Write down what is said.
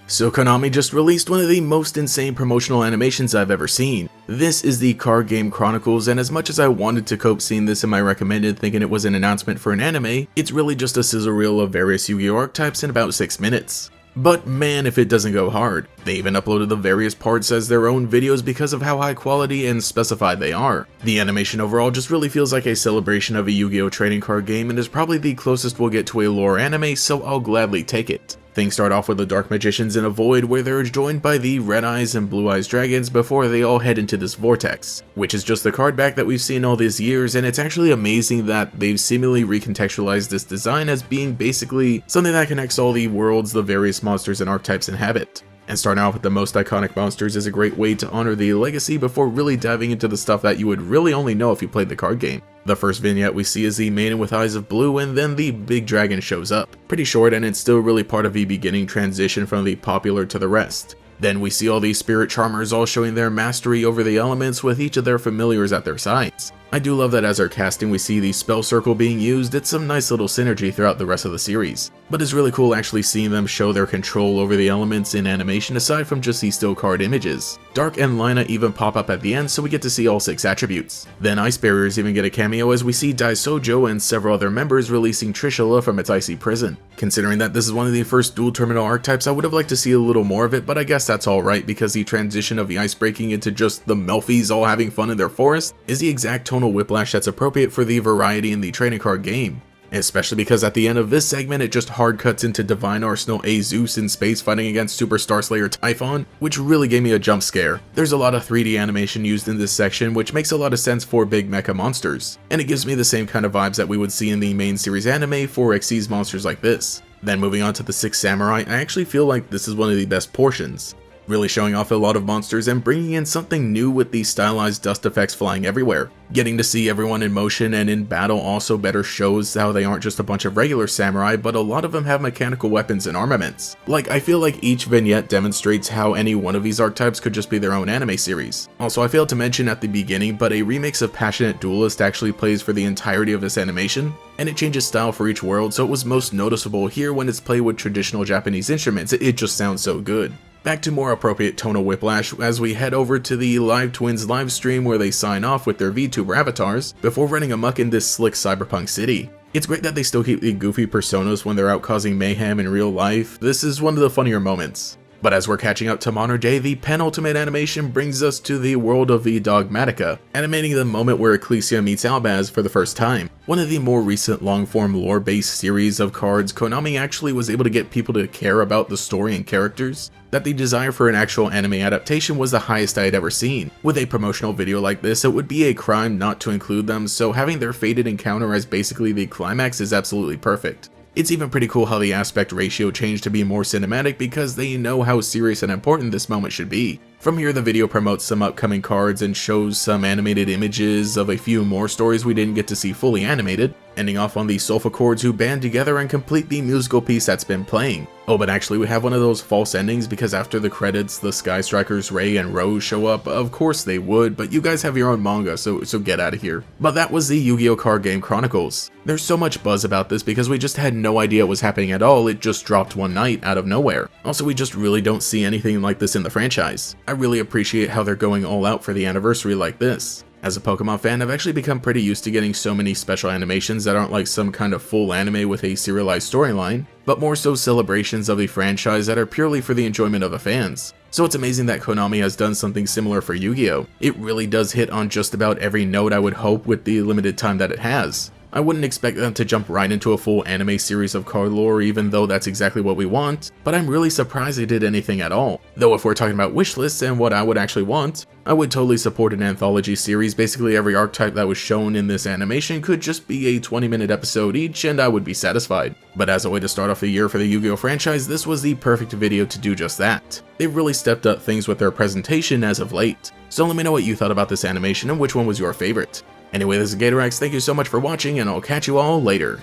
So Konami just released one of the most insane promotional animations I've ever seen. This is the card game Chronicles, and as much as I wanted to cope seeing this in my recommended thinking it was an announcement for an anime, it's really just a sizzle reel of various Yu-Gi-Oh archetypes in about 6 minutes. But man, if it doesn't go hard. They even uploaded the various parts as their own videos because of how high quality and specified they are. The animation overall just really feels like a celebration of a Yu-Gi-Oh trading card game and is probably the closest we'll get to a lore anime, so I'll gladly take it. Things start off with the Dark Magicians in a void where they're joined by the Red Eyes and Blue Eyes dragons before they all head into this vortex, which is just the card back that we've seen all these years, and it's actually amazing that they've seemingly recontextualized this design as being basically something that connects all the worlds the various monsters and archetypes inhabit. And starting off with the most iconic monsters is a great way to honor the legacy before really diving into the stuff that you would really only know if you played the card game. The first vignette we see is the maiden with eyes of blue, and then the big dragon shows up. Pretty short, and it's still really part of the beginning transition from the popular to the rest. Then we see all these spirit charmers all showing their mastery over the elements with each of their familiars at their sides. I do love that as our casting we see the spell circle being used. It's some nice little synergy throughout the rest of the series. But it's really cool actually seeing them show their control over the elements in animation aside from just these still card images. Dark and Lina even pop up at the end, so we get to see all 6 attributes. Then Ice Barriers even get a cameo as we see Daisojo and several other members releasing Trishula from its icy prison. Considering that this is one of the first dual terminal archetypes, I would have liked to see a little more of it, but I guess that's alright because the transition of the ice breaking into just the Melfies all having fun in their forest is the exact tonal whiplash that's appropriate for the variety in the trading card game. Especially because at the end of this segment it just hard cuts into Divine Arsenal A Zeus in space fighting against Super Star Slayer Typhon, which really gave me a jump scare. There's a lot of 3D animation used in this section, which makes a lot of sense for big mecha monsters, and it gives me the same kind of vibes that we would see in the main series anime for Xyz monsters like this. Then moving on to the 6 Samurai, I actually feel like this is one of the best portions. Really showing off a lot of monsters and bringing in something new with the stylized dust effects flying everywhere. Getting to see everyone in motion and in battle also better shows how they aren't just a bunch of regular samurai, but a lot of them have mechanical weapons and armaments. I feel like each vignette demonstrates how any one of these archetypes could just be their own anime series. Also, I failed to mention at the beginning, but a remix of Passionate Duelist actually plays for the entirety of this animation, and it changes style for each world, so it was most noticeable here when it's played with traditional Japanese instruments. It just sounds so good. Back to more appropriate tonal whiplash as we head over to the Live Twins live stream where they sign off with their VTuber avatars before running amok in this slick cyberpunk city. It's great that they still keep the goofy personas when they're out causing mayhem in real life. This is one of the funnier moments. But as we're catching up to modern day, the penultimate animation brings us to the world of the Dogmatica, animating the moment where Ecclesia meets Albaz for the first time. One of the more recent long-form lore-based series of cards, Konami actually was able to get people to care about the story and characters, that the desire for an actual anime adaptation was the highest I had ever seen. With a promotional video like this, it would be a crime not to include them, so having their fated encounter as basically the climax is absolutely perfect. It's even pretty cool how the aspect ratio changed to be more cinematic because they know how serious and important this moment should be. From here, the video promotes some upcoming cards and shows some animated images of a few more stories we didn't get to see fully animated, ending off on the Sulfa chords who band together and complete the musical piece that's been playing. Oh, but actually we have one of those false endings because after the credits, the Sky Strikers Ray and Rose show up. Of course they would, but you guys have your own manga, so get out of here. But that was the Yu-Gi-Oh card game Chronicles. There's so much buzz about this because we just had no idea it was happening at all. It just dropped one night out of nowhere. Also, we just really don't see anything like this in the franchise. I really appreciate how they're going all out for the anniversary like this. As a Pokemon fan, I've actually become pretty used to getting so many special animations that aren't like some kind of full anime with a serialized storyline, but more so celebrations of the franchise that are purely for the enjoyment of the fans. So it's amazing that Konami has done something similar for Yu-Gi-Oh! It really does hit on just about every note I would hope with the limited time that it has. I wouldn't expect them to jump right into a full anime series of card lore even though that's exactly what we want, but I'm really surprised they did anything at all. Though if we're talking about wish lists and what I would actually want, I would totally support an anthology series. Basically every archetype that was shown in this animation could just be a 20-minute episode each and I would be satisfied. But as a way to start off the year for the Yu-Gi-Oh franchise, this was the perfect video to do just that. They've really stepped up things with their presentation as of late. So let me know what you thought about this animation and which one was your favorite. Anyway, this is Gatorax, thank you so much for watching, and I'll catch you all later.